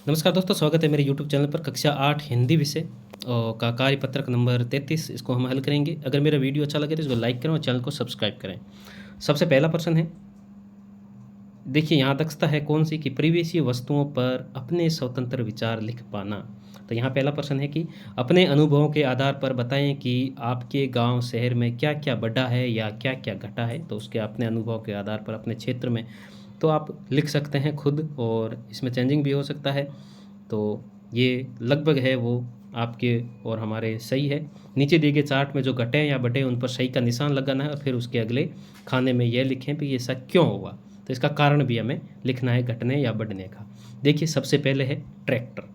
नमस्कार दोस्तों, स्वागत है मेरे यूट्यूब चैनल पर। कक्षा 8 हिंदी विषय का कार्यपत्रक नंबर 33 इसको हम हल करेंगे। अगर मेरा वीडियो अच्छा लगे तो इसको लाइक करें और चैनल को सब्सक्राइब करें। सबसे पहला प्रश्न है, देखिए यहाँ दक्षता है कौन सी कि परिवेशीय वस्तुओं पर अपने स्वतंत्र विचार लिख पाना। तो यहाँ पहला प्रश्न है कि अपने अनुभवों के आधार पर बताएं कि आपके गांव शहर में क्या क्या बढ़ा है या क्या क्या घटा है। तो उसके अपने अनुभव के आधार पर अपने क्षेत्र में तो आप लिख सकते हैं खुद, और इसमें चेंजिंग भी हो सकता है। तो ये लगभग है वो आपके और हमारे सही है। नीचे दिए गए चार्ट में जो घटे या बढ़े उन पर सही का निशान लगाना है और फिर उसके अगले खाने में यह लिखें कि ये ऐसा क्यों हुआ। तो इसका कारण भी हमें लिखना है घटने या बढ़ने का। देखिए सबसे पहले है ट्रैक्टर।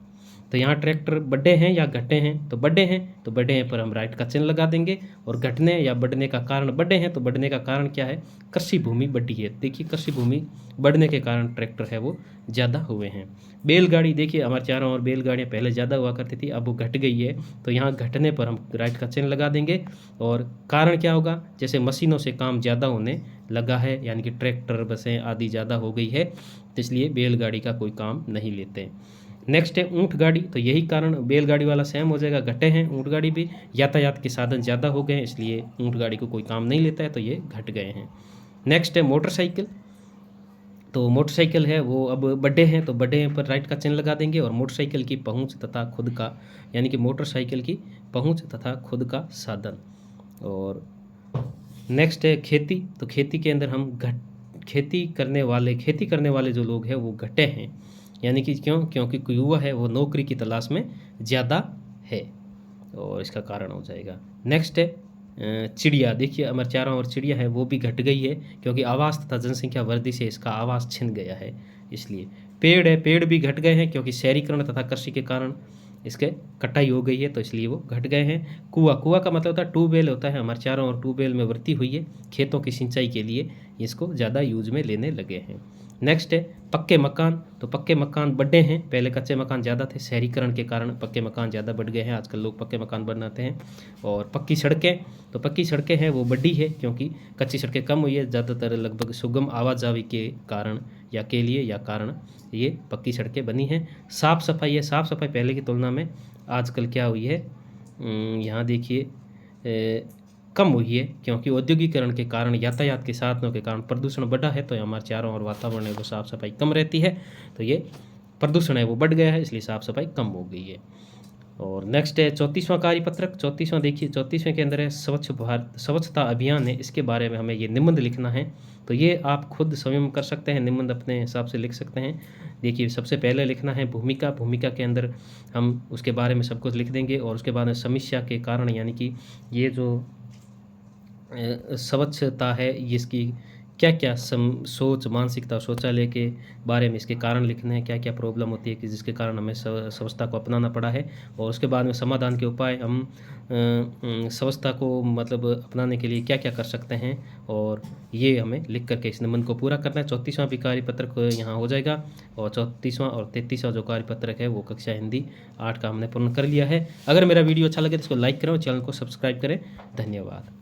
तो यहाँ ट्रैक्टर बढ़े हैं या घटे हैं, तो बढ़े हैं, तो बढ़े हैं पर हम राइट का चिन्ह लगा देंगे। और घटने या बढ़ने का कारण बढ़े हैं, तो बढ़ने का कारण क्या है, कृषि भूमि बढ़ी है। देखिए कृषि भूमि बढ़ने के कारण ट्रैक्टर है वो ज़्यादा हुए हैं। बैलगाड़ी, देखिए हमारे चारों ओर बैलगाड़ियाँ पहले ज़्यादा हुआ करती थी, अब वो घट गई है, तो यहाँ घटने पर हम राइट का चिन्ह लगा देंगे। और कारण क्या होगा, जैसे मशीनों से काम ज़्यादा होने लगा है, यानी कि ट्रैक्टर बसें आदि ज़्यादा हो गई है, तो इसलिए बैलगाड़ी का कोई काम नहीं लेते। नेक्स्ट है ऊँट गाड़ी। तो यही कारण बैलगाड़ी वाला सेम हो जाएगा, घटे हैं ऊँट गाड़ी भी, यातायात के साधन ज़्यादा हो गए हैं इसलिए ऊँट गाड़ी को कोई काम नहीं लेता है, तो ये घट गए हैं। नेक्स्ट है मोटरसाइकिल। तो मोटरसाइकिल है वो अब बढ़े हैं, तो बढ़े हैं पर राइट का चिन्ह लगा देंगे। और मोटरसाइकिल की पहुंच तथा खुद का, यानी कि मोटरसाइकिल की पहुंच तथा खुद का साधन। और नेक्स्ट है खेती। तो खेती के अंदर हम खेती करने वाले जो लोग हैं वो घटे हैं, यानी कि क्यों, क्योंकि कोई युवा है वो नौकरी की तलाश में ज़्यादा है, और इसका कारण हो जाएगा। नेक्स्ट है चिड़िया। देखिए हमारे चारों ओर चिड़िया है वो भी घट गई है, क्योंकि आवास तथा जनसंख्या वृद्धि से इसका आवास छिन गया है, इसलिए। पेड़ है, पेड़ भी घट गए हैं, क्योंकि शहरीकरण तथा कृषि के कारण इसके कटाई हो गई है, तो इसलिए वो घट गए हैं। कुआं का मतलब होता है ट्यूबवेल होता है, हमारे चारों ओर ट्यूबवेल में वृद्धि हुई है, खेतों की सिंचाई के लिए इसको ज़्यादा यूज में लेने लगे हैं। नेक्स्ट है पक्के मकान। तो पक्के मकान बढ़े हैं, पहले कच्चे मकान ज़्यादा थे, शहरीकरण के कारण पक्के मकान ज़्यादा बढ़ गए हैं, आजकल लोग पक्के मकान बनाते हैं। और पक्की सड़कें, तो पक्की सड़कें हैं वो बढ़ी है, क्योंकि कच्ची सड़कें कम हुई है, ज़्यादातर लगभग सुगम आवाजाही के कारण या के लिए या कारण ये पक्की सड़कें बनी हैं। साफ़ सफाई है, साफ़ सफाई पहले की तुलना में आजकल क्या हुई है, यहाँ देखिए कम हुई है, क्योंकि औद्योगिकरण के कारण, यातायात के साधनों के कारण प्रदूषण बढ़ा है, तो हमारे चारों ओर वातावरण है वो साफ़ सफाई कम रहती है, तो ये प्रदूषण है वो बढ़ गया है, इसलिए साफ़ सफाई कम हो गई है। और नेक्स्ट है 34वां कार्यपत्रक। 34वां देखिए, 34वें के अंदर है स्वच्छ भारत, स्वच्छता अभियान है, इसके बारे में हमें ये निबंध लिखना है। तो ये आप खुद स्वयं कर सकते हैं, निबंध अपने हिसाब से लिख सकते हैं। देखिए सबसे पहले लिखना है भूमिका। भूमिका के अंदर हम उसके बारे में सब कुछ लिख देंगे, और उसके बाद में समस्या के कारण, यानी कि ये जो स्वच्छता है इसकी क्या क्या सोच, मानसिकता, शौचालय के बारे में इसके कारण लिखने हैं, क्या क्या प्रॉब्लम होती है कि जिसके कारण हमें स्वच्छता को अपनाना पड़ा है। और उसके बाद में समाधान के उपाय, हम स्वच्छता को मतलब अपनाने के लिए क्या क्या कर सकते हैं, और ये हमें लिख करके इस निबंध को पूरा करना है। 34वां भी कार्यपत्रक यहाँ हो जाएगा, और 34वां और 33वां जो कार्यपत्रक है वो कक्षा हिंदी 8 का हमने पूर्ण कर लिया है। अगर मेरा वीडियो अच्छा लगे तो इसको लाइक करें और चैनल को सब्सक्राइब करें। धन्यवाद।